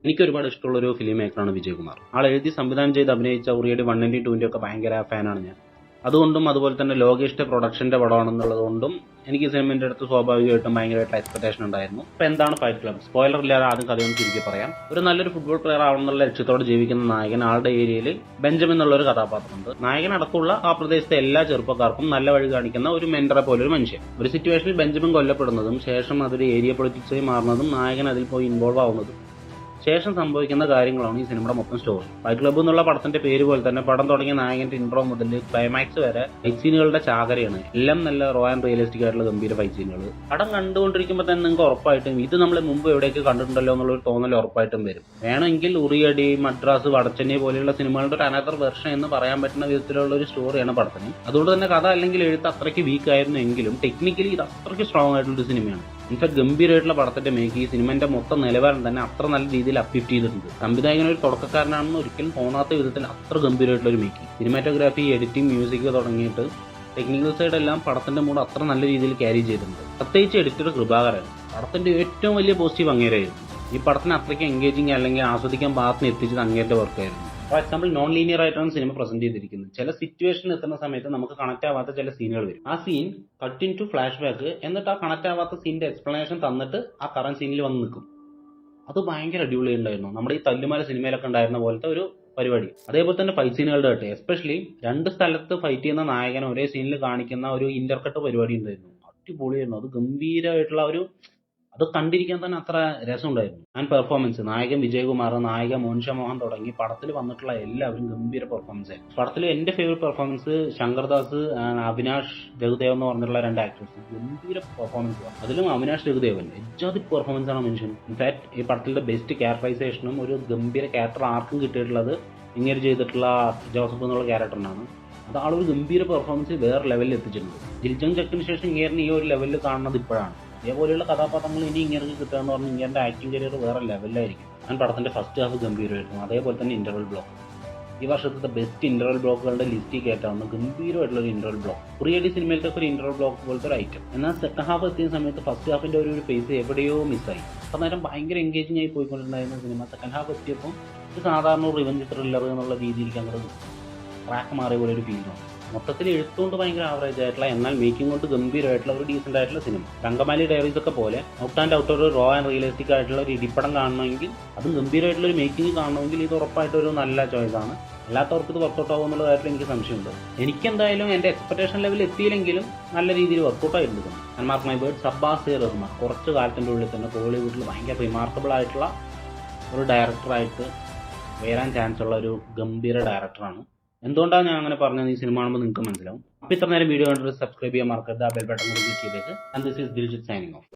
എനിക്ക് ഒരുപാട് ഇഷ്ടമുള്ള ഒരു ഫിലിം മേക്കറാണ് വിജയകുമാർ. ആൾ എഴുതി സംവിധാനം ചെയ്ത് അഭിനയിച്ച ഉറിയുടെ 1 2 ഒക്കെ ഭയങ്കര ഫാനാണ് ഞാൻ. അതുകൊണ്ടും അതുപോലെ തന്നെ ലോകേഷിന്റെ പ്രൊഡക്ഷന്റെ പടമാണെന്നുള്ളത് കൊണ്ടും എനിക്ക് ഈ സിനിമയുടെ അടുത്ത് സ്വാഭാവികമായിട്ടും ഭയങ്കരമായിട്ട് എക്സ്പെക്ടേഷൻ ഉണ്ടായിരുന്നു. അപ്പൊ എന്താണ് ഫൈറ്റ് ക്ലബ്? സ്പോയിലർ ഇല്ലാതെ ആദ്യം കഥയൊന്ന് ചുരുക്കി പറയാം. ഒരു നല്ലൊരു ഫുട്ബോൾ പ്ലെയർ ആവണമെന്നുള്ള ലക്ഷ്യത്തോടെ ജീവിക്കുന്ന നായകൻ ആളുടെ ഏരിയയിൽ ബെഞ്ചമിൻ എന്നുള്ള ഒരു കഥാപാത്രമുണ്ട്. നായകൻ അടക്കമുള്ള ആ പ്രദേശത്തെ എല്ലാ ചെറുപ്പക്കാർക്കും നല്ല വഴി കാണിക്കുന്ന ഒരു മെന്ററെ പോലെ ഒരു മനുഷ്യൻ. ഒരു സിറ്റുവേഷനിൽ ബെഞ്ചമിൻ കൊല്ലപ്പെടുന്നതും ശേഷം അതൊരു ഏരിയ പൊളിറ്റിക്സായി മാറുന്നതും നായകൻ അതിൽ പോയി ഇൻവോൾവ് ആവുന്നതും ശേഷം സംഭവിക്കുന്ന കാര്യങ്ങളാണ് ഈ സിനിമയുടെ മൊത്തം സ്റ്റോറി. ഫൈറ്റ് ക്ലബ്ബ് എന്നുള്ള പടത്തിന്റെ പേര് പോലെ തന്നെ പടം തുടങ്ങിയ നായകന്റെ ഇൻട്രോ മുതൽ ക്ലൈമാക്സ് വരെ ഫൈറ്റ് സീനുകളുടെ ചാകരയാണ്. എല്ലാം നല്ല റോ ആൻഡ് റിയലിസ്റ്റിക് ആയിട്ടുള്ള ഗംഭീര ഫൈറ്റ് സീനുകൾ. പടം കണ്ടുകൊണ്ടിരിക്കുമ്പോൾ തന്നെ നിങ്ങൾക്ക് ഉറപ്പായിട്ടും ഇത് നമ്മൾ മുമ്പ് എവിടെയൊക്കെ കണ്ടിട്ടുണ്ടല്ലോ എന്നുള്ളൊരു തോന്നൽ ഉറപ്പായിട്ടും വരും. വേണമെങ്കിൽ ഉറിയടി, മദ്രാസ്, വടച്ചെന്നൈ പോലെയുള്ള സിനിമകളുടെ ഒരു അനദർ വെർഷൻ എന്ന് പറയാൻ പറ്റുന്ന വിധത്തിലുള്ള ഒരു സ്റ്റോറിയാണ് പടത്തിന്. അതുകൊണ്ട് തന്നെ കഥ അല്ലെങ്കിൽ എഴുത്ത് അത്രയ്ക്ക് വീക്ക് ആയിരുന്നു എങ്കിലും ടെക്നിക്കലി ഇത് അത്രയ്ക്ക് സ്ട്രോങ് ആയിട്ടുള്ള ഒരു സിനിമയാണ്. ഇൻഫാക്ട് ഗംഭീരമായിട്ടുള്ള പടത്തിന്റെ മേക്ക് ഈ സിനിമന്റെ മൊത്തം നിലവാരം തന്നെ അത്ര നല്ല രീതിയിൽ അപ്ലിഫ്റ്റ് ചെയ്തിട്ടുണ്ട്. സംവിധായകൻ ഒരു തുടക്കക്കാരനാണെന്ന് ഒരിക്കലും തോന്നാത്ത വിധത്തിൽ അത്ര ഗംഭീരമായിട്ടുള്ള ഒരു മേക്ക്. സിനിമാറ്റോഗ്രാഫി, എഡിറ്റിംഗ്, മ്യൂസിക് തുടങ്ങിയിട്ട് ടെക്നിക്കൽ സൈഡ് എല്ലാം പടത്തിന്റെ മൂഡ് അത്ര നല്ല രീതിയിൽ ക്യാരി ചെയ്തിട്ടുണ്ട്. പ്രത്യേകിച്ച് എഡിറ്റർ കൃപാകരൻ പടത്തിന്റെ ഏറ്റവും വലിയ പോസിറ്റീവ് അങ്ങേരായിരുന്നു. ഈ പടത്തിന് അത്രയ്ക്ക് എൻഗേജിങ് അല്ലെങ്കിൽ ആസ്വദിക്കാൻ പാകത്തിന് എത്തിച്ചത് അങ്ങേരുടെ വർക്കായിരുന്നു. ഫോർ എക്സാമ്പിൾ നോൺ ലീനിയർ ആയിട്ടാണ് സിനിമ പ്രസന്റ് ചെയ്തിരിക്കുന്നത്. ചില സിറ്റുവേഷൻ എത്തുന്ന സമയത്ത് നമുക്ക് കണക്ട് ആവാത്ത ചില സീനുകൾ വരും. ആ scene cut in to flash back, എന്നിട്ട് ആ കണക്ട് ആവാത്ത സീനിന്റെ എക്സ്പ്ലനേഷൻ തന്നിട്ട് ആ കറന്റ് സീനിൽ വന്ന് നിൽക്കും. അത് ഭയങ്കര അടിപൊളി ഉണ്ടായിരുന്നു. നമ്മുടെ ഈ തല്ലുമാല സിനിമയിലൊക്കെ ഉണ്ടായിരുന്ന പോലത്തെ ഒരു പരിപാടി. അതേപോലെ തന്നെ ഫൈറ്റ് സീനുകളുടെ ആട്ടെ, എസ്പെഷ്യലി രണ്ട് സ്ഥലത്ത് ഫൈറ്റ് ചെയ്യുന്ന നായകനെ ഒരേ സീനിൽ കാണിക്കുന്ന ഒരു ഇന്റർകട്ട് പരിപാടി ഉണ്ടായിരുന്നു. അടിപൊളിയായിരുന്നു. അത് ഗംഭീരമായിട്ടുള്ള അത് കണ്ടിരിക്കാൻ തന്നെ അത്ര രസമുണ്ടായിരുന്നു. ആൻഡ് പെർഫോമൻസ്, നായകൻ വിജയകുമാർ, നായിക മോനിഷ മോഹൻ തുടങ്ങി പടത്തിൽ വന്നിട്ടുള്ള എല്ലാവരും ഗംഭീര പെർഫോമൻസ് ആയിരുന്നു. പടത്തിൽ എന്റെ ഫേവറേറ്റ് പെർഫോമൻസ് ശങ്കർദാസ്, അവിനാഷ് രഘുദേവ് എന്ന് പറഞ്ഞിട്ടുള്ള 2 ആക്ടേഴ്സ് ഗംഭീര പെർഫോമൻസ്. അതിലും അവിനാഷ് രഘുദേവൻ എജാതി പെർഫോമൻസ് ആണ് മനുഷ്യൻ. ഇൻഫാക്ട് ഈ പടത്തിലെ ബെസ്റ്റ് ക്യാരക്ടറൈസേഷനും ഒരു ഗംഭീര ക്യാരക്ടർ ആർക്കും കിട്ടിയിട്ടുള്ളത് ഇങ്ങനെ ചെയ്തിട്ടുള്ള ജോസഫ് എന്നുള്ള ക്യാരക്ടറിനാണ്. അത് ആളൊരു ഗംഭീര പെർഫോമൻസ് വേറെ ലെവലിൽ എത്തിച്ചിട്ടുണ്ട്. ദിൽജങ് ചക്കിന് ശേഷം ഇങ്ങനെ ഈ ഒരു ലെവലിൽ കാണുന്നത് ഇപ്പോഴാണ്. ഇതേപോലെയുള്ള കഥാപാത്രങ്ങൾ ഇനി ഇങ്ങനെ കിട്ടുക എന്ന് പറഞ്ഞാൽ ഇങ്ങനെ ആക്ടിംഗ് കരിയർ വേറെ ലെവലിലായിരിക്കും. ഞാൻ പടത്തിന്റെ ഫസ്റ്റ് ഹാഫ് ഗംഭീരമായിരുന്നു. അതേപോലെ തന്നെ ഇന്റർവൽ ബ്ലോക്ക് ഈ വർഷത്തെ ബെസ്റ്റ് ഇന്റർവൽ ബ്ലോക്കുകളുടെ ലിസ്റ്റിൽ കയറ്റാവുന്ന ഗംഭീരമായിട്ടുള്ള ഒരു ഇന്റർവൽ ബ്ലോക്ക്. പ്രിയടി സിനിമയിലത്തെ ഒരു ഇന്റർവൽ ബ്ലോക്ക് പോലത്തെ ഒരു ഐറ്റം. എന്നാൽ സെക്കൻഡ് ഹാഫ് എത്തിയ സമയത്ത് ഫസ്റ്റ് ഹാഫിന്റെ ഒരു ഫേസ് എവിടെയോ മിസ്സായി. അത്ര നേരം ഭയങ്കര എൻഗേജിംഗ് ആയി പോയിക്കൊണ്ടിരുന്ന സിനിമ സെക്കൻഡ് ഹാഫ് എത്തിയപ്പോൾ ഇത് സാധാരണ റിവഞ്ച് ത്രില്ലർ എന്നുള്ള രീതിയിലേക്ക് അങ്ങോട്ട് ട്രാക്ക് മാറിയ പോലെ ഒരു ഫീലാണ്. മൊത്തത്തിൽ എഴുത്തുകൊണ്ട് ഭയങ്കര ആവറേജ് ആയിട്ടുള്ള എന്നാൽ മേക്കിംഗ് കൊണ്ട് ഗംഭീരമായിട്ടുള്ള ഒരു ഡീസന്റ് ആയിട്ടുള്ള സിനിമ. രംഗമാലി ഡയറീസ് ഒക്കെ പോലെ ഔട്ട് ആൻഡ് ഔട്ട് ഒരു റോ ആൻഡ് റിയലിസ്റ്റിക് ആയിട്ടുള്ള ഒരു ഇടിപ്പടം കാണണമെങ്കിൽ അതും ഗംഭീരമായിട്ടുള്ള ഒരു മേക്കിംഗ് കാണണമെങ്കിൽ ഇത് ഉറപ്പായിട്ടൊരു നല്ല ചോയ്സ് ആണ്. അല്ലാത്തവർക്ക് ഇത് വർക്കൗട്ട് ആവും എന്നുള്ള കാര്യത്തിൽ എനിക്ക് സംശയമുണ്ട്. എനിക്കെന്തായാലും എൻ്റെ എക്സ്പെക്ടേഷൻ ലെവൽ എത്തിയില്ലെങ്കിലും നല്ല രീതിയിൽ വർക്കൗട്ട് ആയിട്ടുണ്ട്. Mark my words, Abbas Rahman കുറച്ച് കാലത്തിൻ്റെ ഉള്ളിൽ തന്നെ ബോളിവുഡിൽ ഭയങ്കര റിമാർക്കബിൾ ആയിട്ടുള്ള ഒരു ഡയറക്ടറായിട്ട് വരാൻ ചാൻസ് ഉള്ള ഒരു ഗംഭീര ഡയറക്ടറാണ്. എന്തുകൊണ്ടാണ് ഞാൻ അങ്ങനെ പറഞ്ഞത് ഈ സിനിമ കാണുമ്പോൾ നിങ്ങൾക്ക് മനസ്സിലാവും. അപ്പോൾ ഇത്ര നേരം വീഡിയോ കണ്ടിട്ട് സബ്സ്ക്രൈബ് ചെയ്യാൻ മറക്കരുത്. ആ ബെൽ ബട്ടൺ കൂടി ക്ലിക്ക് ചെയ്തേക്ക്. And this is Diljith signing off.